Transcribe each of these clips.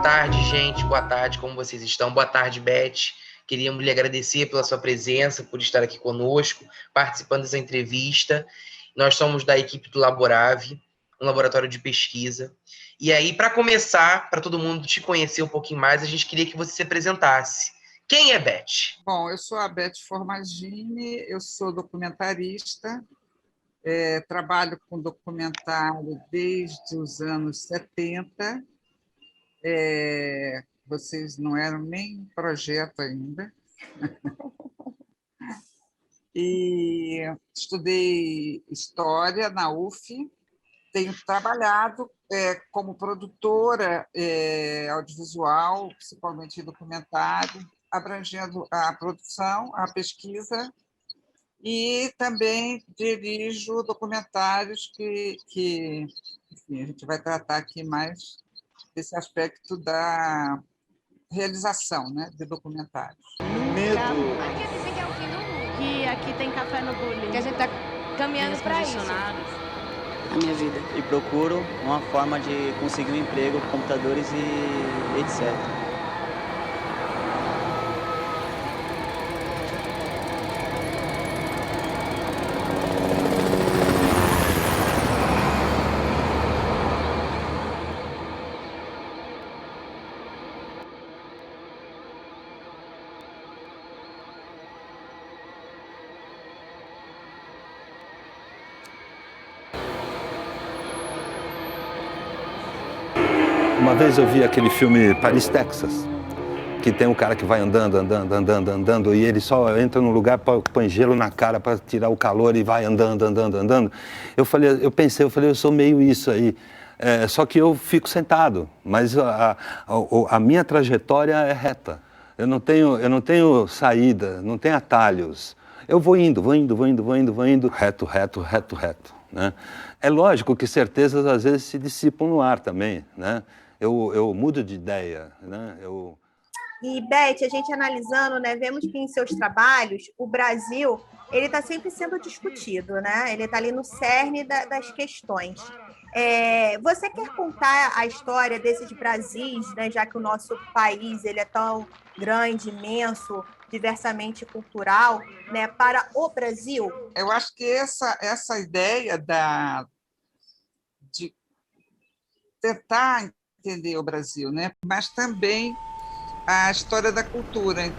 tarde, gente. Boa tarde, como vocês estão? Boa tarde, Beth. Queríamos lhe agradecer pela sua presença, por estar aqui conosco, participando dessa entrevista. Nós somos da equipe do Laborave, um laboratório de pesquisa. E aí, para começar, para todo mundo te conhecer um pouquinho mais, a gente queria que você se apresentasse. Quem é Beth? Bom, eu sou a Beth Formagini, eu sou documentarista, trabalho com documentário desde os anos 70. Vocês não eram nem projeto ainda. E estudei História na UF, tenho trabalhado como produtora audiovisual, principalmente em documentário, abrangendo a produção, a pesquisa, e também dirijo documentários que enfim, a gente vai tratar aqui mais desse aspecto da realização, né, de documentários. Medo. Por que você quer o fim do mundo? Que aqui tem café no bullying. Que a gente está caminhando para isso. A minha vida. E procuro uma forma de conseguir um emprego com computadores e etc. Uma vez eu vi aquele filme Paris, Texas, que tem um cara que vai andando, e ele só entra num lugar, põe gelo na cara para tirar o calor e vai andando. Eu pensei, eu sou meio isso aí. Só que eu fico sentado, mas a minha trajetória é reta. Eu não tenho saída, não tenho atalhos. Eu vou indo, reto, né? É lógico que certezas às vezes se dissipam no ar também, né? Eu mudo de ideia, né? E, Beth, a gente analisando, né, vemos que em seus trabalhos o Brasil ele está sempre sendo discutido, né? Ele está ali no cerne das questões. Você quer contar a história desses Brasis, né, já que o nosso país ele é tão grande, imenso, diversamente cultural, né, para o Brasil? Eu acho que essa ideia de tentar entender o Brasil, né, mas também a história da cultura.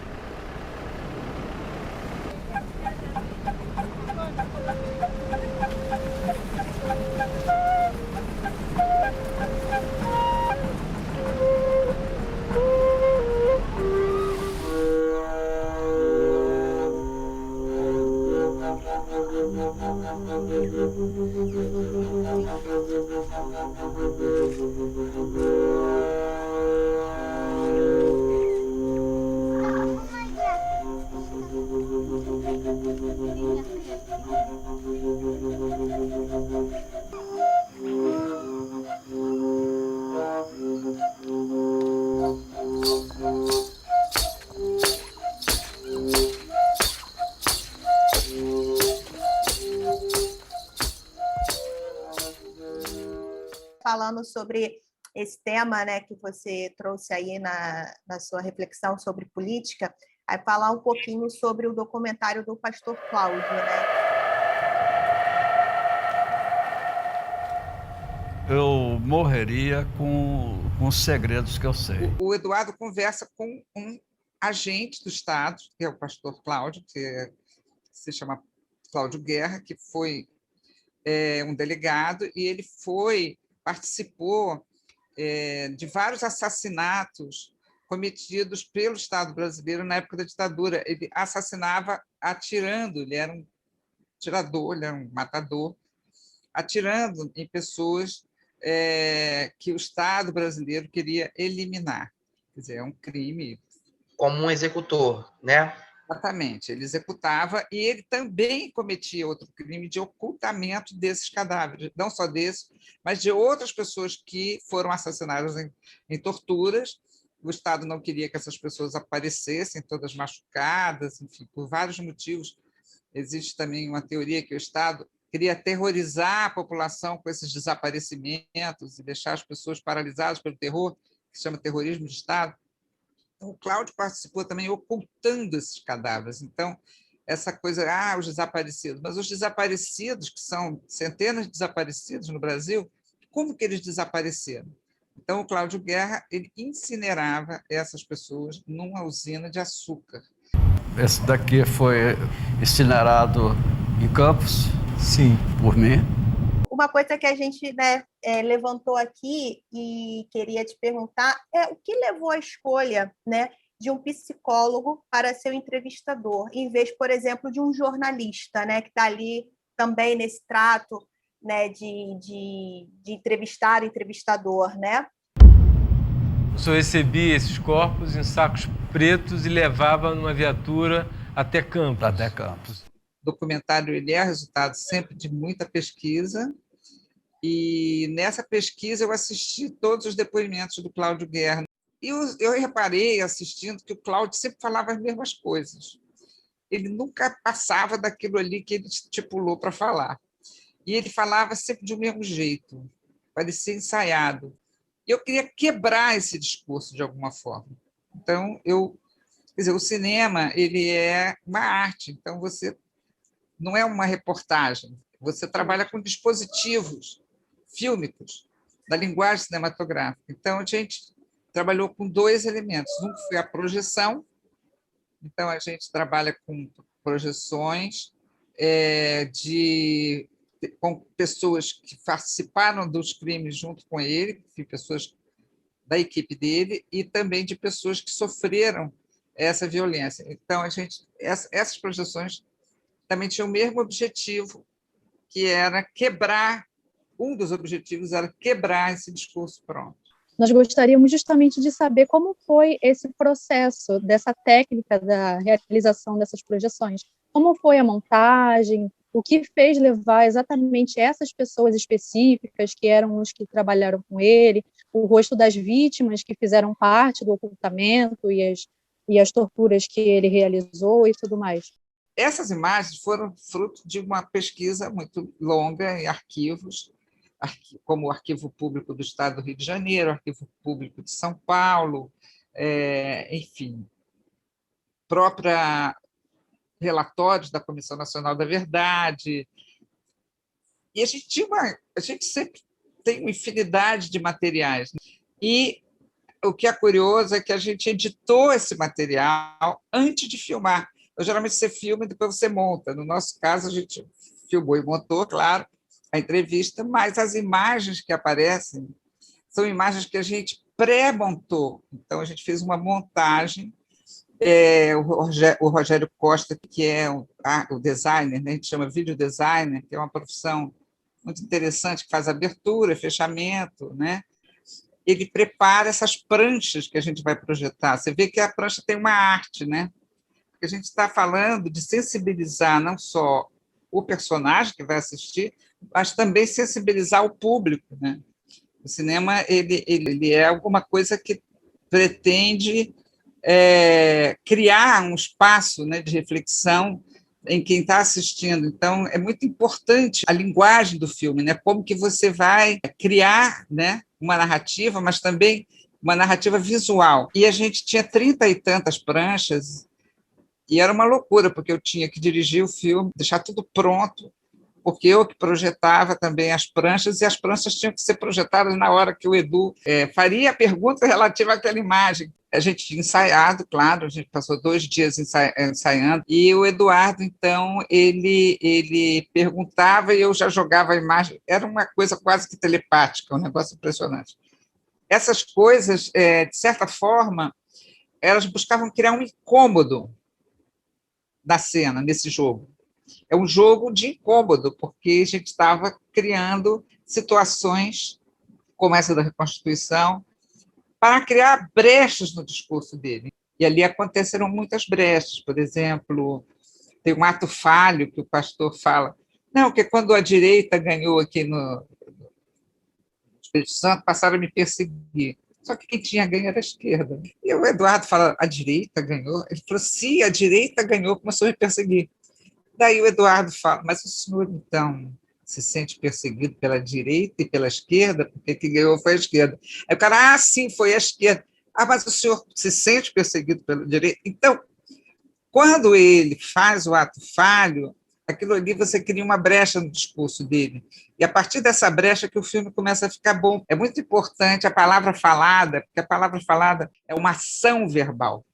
Falando sobre esse tema, né, que você trouxe aí na sua reflexão sobre política, aí falar um pouquinho sobre o documentário do Pastor Cláudio, né? Eu morreria com os segredos que eu sei. O Eduardo conversa com um agente do Estado, que é o Pastor Cláudio, que se chama Cláudio Guerra, que foi um delegado, e ele participou de vários assassinatos cometidos pelo Estado brasileiro na época da ditadura. Ele assassinava atirando, ele era um atirador, ele era um matador, atirando em pessoas que o Estado brasileiro queria eliminar. Quer dizer, é um crime. Como um executor, né? Exatamente, ele executava, e ele também cometia outro crime de ocultamento desses cadáveres, não só desses, mas de outras pessoas que foram assassinadas em torturas. O Estado não queria que essas pessoas aparecessem, todas machucadas, enfim, por vários motivos. Existe também uma teoria que o Estado queria aterrorizar a população com esses desaparecimentos e deixar as pessoas paralisadas pelo terror, se chama terrorismo de Estado. Então, o Cláudio participou também ocultando esses cadáveres. Então, essa coisa, os desaparecidos. Mas os desaparecidos, que são centenas de desaparecidos no Brasil, como que eles desapareceram? Então, o Cláudio Guerra ele incinerava essas pessoas numa usina de açúcar. Esse daqui foi incinerado em Campos? Sim. Por mim. Uma coisa que a gente, né, levantou aqui e queria te perguntar é o que levou à escolha, né, de um psicólogo para ser o entrevistador, em vez, por exemplo, de um jornalista, né, que está ali também nesse trato, né, de entrevistar o entrevistador, né? O senhor recebia esses corpos em sacos pretos e levava numa viatura até Campos. Até Campos. O documentário ele é resultado sempre de muita pesquisa, e nessa pesquisa eu assisti todos os depoimentos do Cláudio Guerra. E eu reparei, assistindo, que o Cláudio sempre falava as mesmas coisas. Ele nunca passava daquilo ali que ele estipulou para falar. E ele falava sempre de um mesmo jeito, parecia ensaiado. E eu queria quebrar esse discurso de alguma forma. Então, quer dizer, o cinema ele é uma arte, então você não é uma reportagem, você trabalha com dispositivos fílmicos da linguagem cinematográfica. Então, a gente trabalhou com dois elementos. Um foi a projeção, então a gente trabalha com projeções com pessoas que participaram dos crimes junto com ele, pessoas da equipe dele, e também de pessoas que sofreram essa violência. Então, essas projeções também tinham o mesmo objetivo, que era quebrar, um dos objetivos era quebrar esse discurso pronto. Nós gostaríamos justamente de saber como foi esse processo dessa técnica da realização dessas projeções. Como foi a montagem, o que fez levar exatamente essas pessoas específicas, que eram os que trabalharam com ele, o rosto das vítimas que fizeram parte do ocultamento e as torturas que ele realizou e tudo mais. Essas imagens foram fruto de uma pesquisa muito longa em arquivos, como o Arquivo Público do Estado do Rio de Janeiro, o Arquivo Público de São Paulo, enfim, relatórios da Comissão Nacional da Verdade. E a gente sempre tem uma infinidade de materiais. E o que é curioso é que a gente editou esse material antes de filmar. Geralmente você filma e depois você monta. No nosso caso, a gente filmou e montou, claro, a entrevista, mas as imagens que aparecem são imagens que a gente pré-montou. Então, a gente fez uma montagem. O Rogério Costa, que é o designer, né? A gente chama video designer, que é uma profissão muito interessante, que faz abertura, fechamento, né? Ele prepara essas pranchas que a gente vai projetar. Você vê que a prancha tem uma arte, né? Porque a gente está falando de sensibilizar não só o personagem que vai assistir, mas também sensibilizar o público, né? O cinema ele é alguma coisa que pretende criar um espaço, né, de reflexão em quem está assistindo. Então, é muito importante a linguagem do filme, né? Como que você vai criar, né, uma narrativa, mas também uma narrativa visual. E a gente tinha 30 e tantas pranchas, e era uma loucura, porque eu tinha que dirigir o filme, deixar tudo pronto, porque eu que projetava também as pranchas, e as pranchas tinham que ser projetadas na hora que o Edu faria a pergunta relativa àquela imagem. A gente tinha ensaiado, claro, a gente passou 2 dias ensaiando, e o Eduardo, então, ele perguntava e eu já jogava a imagem. Era uma coisa quase que telepática, um negócio impressionante. Essas coisas, de certa forma, elas buscavam criar um incômodo da cena, nesse jogo. É um jogo de incômodo, porque a gente estava criando situações, como essa da reconstituição, para criar brechas no discurso dele. E ali aconteceram muitas brechas. Por exemplo, tem um ato falho que o pastor fala, não, que quando a direita ganhou aqui no Espírito Santo, passaram a me perseguir. Só que quem tinha ganho era a esquerda. E o Eduardo fala, a direita ganhou? Ele falou, sim, a direita ganhou, começou a me perseguir. Daí o Eduardo fala, mas o senhor, então, se sente perseguido pela direita e pela esquerda, porque quem ganhou foi a esquerda. Aí o cara, sim, foi a esquerda. Mas o senhor se sente perseguido pela direita? Então, quando ele faz o ato falho, aquilo ali você cria uma brecha no discurso dele. E a partir dessa brecha que o filme começa a ficar bom. É muito importante a palavra falada, porque a palavra falada é uma ação verbal.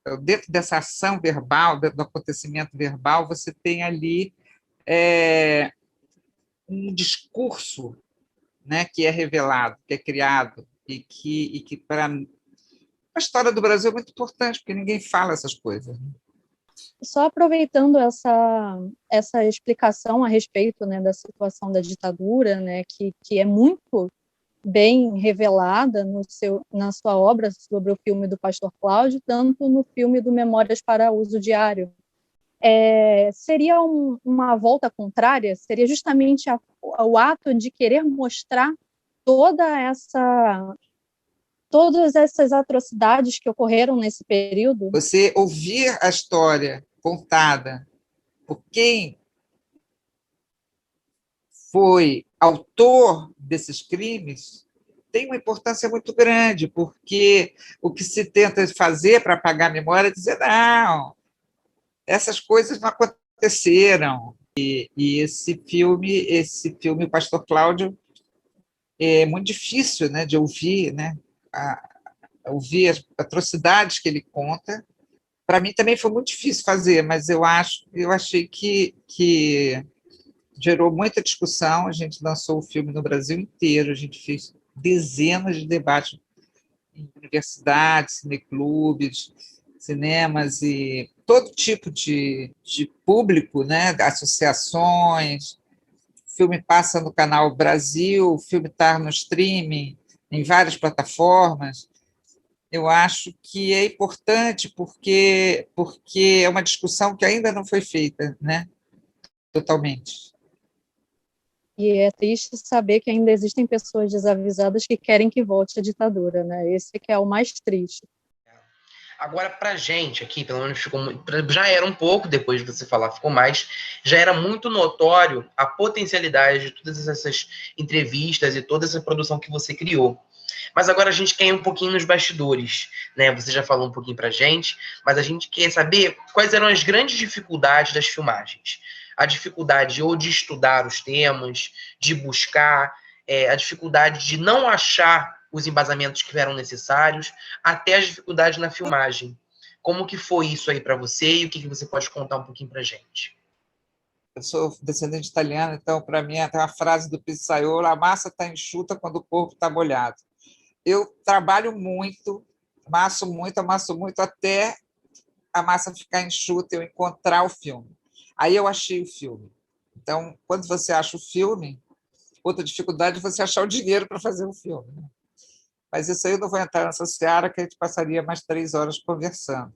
Então, dentro dessa ação verbal, dentro do acontecimento verbal, você tem ali um discurso, né, que é revelado, que é criado, e que para a história do Brasil é muito importante, porque ninguém fala essas coisas. Só aproveitando essa explicação a respeito, né, da situação da ditadura, né, que é muito bem revelada na sua obra sobre o filme do Pastor Cláudio, tanto no filme do Memórias para Uso Diário. Seria uma volta contrária? Seria justamente o ato de querer mostrar todas essas atrocidades que ocorreram nesse período? Você ouvir a história contada por quem foi autor desses crimes tem uma importância muito grande, porque o que se tenta fazer para apagar a memória é dizer, não, essas coisas não aconteceram. E esse filme, O Pastor Cláudio, é muito difícil, né, de ouvir, né, ouvir as atrocidades que ele conta. Para mim também foi muito difícil fazer, mas eu achei que gerou muita discussão. A gente lançou o filme no Brasil inteiro, a gente fez dezenas de debates em universidades, cineclubes, cinemas e todo tipo de público, né, associações. O filme passa no Canal Brasil, o filme está no streaming, em várias plataformas. Eu acho que é importante porque é uma discussão que ainda não foi feita, né, totalmente. E é triste saber que ainda existem pessoas desavisadas que querem que volte a ditadura, né? Esse que é o mais triste. Agora, para a gente aqui, pelo menos já era um pouco, depois de você falar, ficou mais, já era muito notório a potencialidade de todas essas entrevistas e toda essa produção que você criou. Mas agora a gente quer ir um pouquinho nos bastidores, né? Você já falou um pouquinho pra gente, mas a gente quer saber quais eram as grandes dificuldades das filmagens. A dificuldade ou de estudar os temas, de buscar, a dificuldade de não achar os embasamentos que eram necessários, até as dificuldades na filmagem. Como que foi isso aí para você e o que você pode contar um pouquinho pra gente? Eu sou descendente italiano, então, para mim, tem uma frase do Pizzaiolo: a massa está enxuta quando o corpo está molhado. Eu trabalho muito, amasso muito, até a massa ficar enxuta e eu encontrar o filme. Aí eu achei o filme. Então, quando você acha o filme, outra dificuldade é você achar o dinheiro para fazer o filme. Né? Mas isso aí eu não vou entrar nessa seara, que a gente passaria mais 3 horas conversando.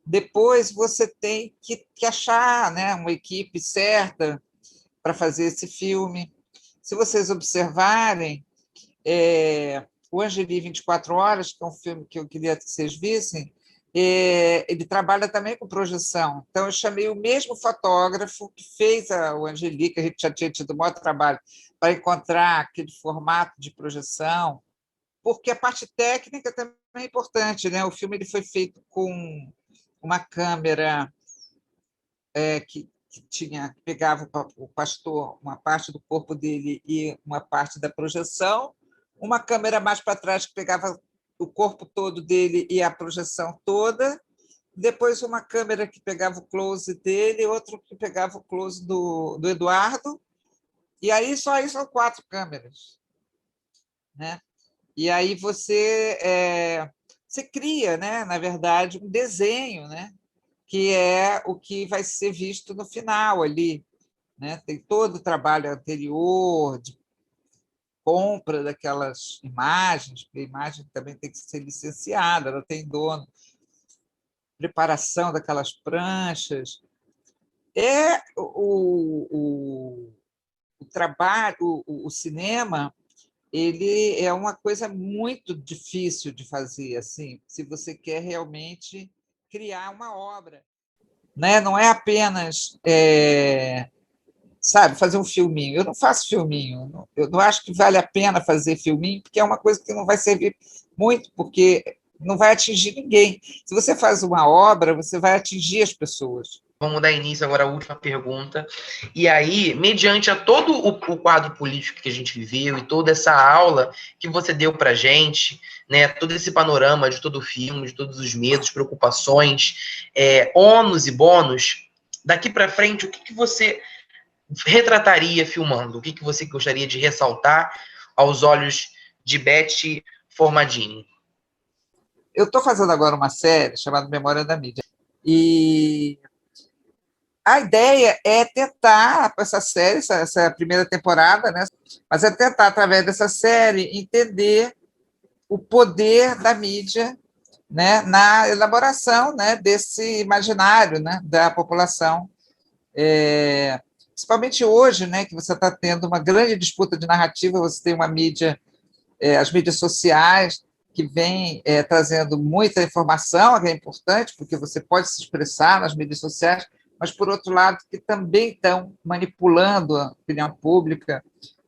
Depois você tem que achar, né, uma equipe certa para fazer esse filme. Se vocês observarem, o Angeli 24 Horas, que é um filme que eu queria que vocês vissem, ele trabalha também com projeção. Então, eu chamei o mesmo fotógrafo que fez o Angeli, que a gente já tinha tido um maior trabalho para encontrar aquele formato de projeção, porque a parte técnica também é importante, né? O filme ele foi feito com uma câmera que pegava o pastor, uma parte do corpo dele e uma parte da projeção, uma câmera mais para trás que pegava o corpo todo dele e a projeção toda, depois uma câmera que pegava o close dele, outro que pegava o close do Eduardo, e aí só aí são 4 câmeras, né? E aí você cria, né, na verdade, um desenho, né, que é o que vai ser visto no final ali, né? Tem todo o trabalho anterior de compra daquelas imagens, porque a imagem também tem que ser licenciada, ela tem dono, preparação daquelas pranchas. O trabalho, o cinema, ele é uma coisa muito difícil de fazer, assim, se você quer realmente criar uma obra, né? Não é apenas sabe, fazer um filminho. Eu não faço filminho, eu não acho que vale a pena fazer filminho, porque é uma coisa que não vai servir muito, porque não vai atingir ninguém. Se você faz uma obra, você vai atingir as pessoas. Vamos dar início agora à última pergunta. E aí, mediante a todo o quadro político que a gente viveu e toda essa aula que você deu para a gente, né, todo esse panorama de todo o filme, de todos os medos, preocupações, ônus e bônus, daqui para frente, o que você retrataria filmando? O que você gostaria de ressaltar aos olhos de Beth Formadini? Eu estou fazendo agora uma série chamada Memória da Mídia. E a ideia é tentar, com essa série, essa primeira temporada, né? Mas é tentar, através dessa série, entender o poder da mídia, né, na elaboração, né, desse imaginário, né, da população. Principalmente hoje, né, que você está tendo uma grande disputa de narrativa, você tem uma mídia, as mídias sociais, que vem trazendo muita informação, que é importante, porque você pode se expressar nas mídias sociais, mas, por outro lado, que também estão manipulando a opinião pública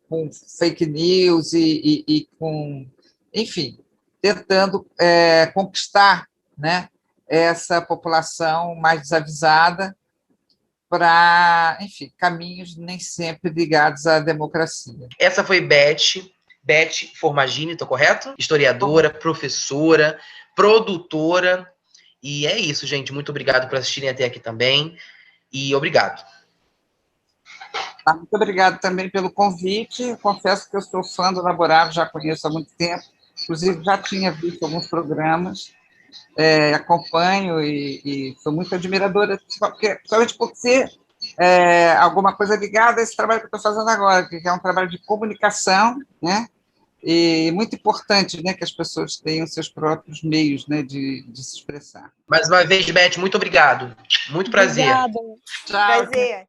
com fake news e com, enfim, tentando conquistar, né, essa população mais desavisada para, enfim, caminhos nem sempre ligados à democracia. Essa foi Beth Formadini, estou correto? Historiadora, professora, produtora. E é isso, gente. Muito obrigado por assistirem até aqui também. E obrigado. Muito obrigado também pelo convite. Eu confesso que eu sou fã do Laborável, já conheço há muito tempo. Inclusive, já tinha visto alguns programas, acompanho e sou muito admiradora, principalmente por ser alguma coisa ligada a esse trabalho que eu estou fazendo agora, que é um trabalho de comunicação, né? E muito importante, né, que as pessoas tenham seus próprios meios, né, de se expressar. Mais uma vez, Beth, muito obrigado. Muito prazer. Obrigada. Tchau. Prazer.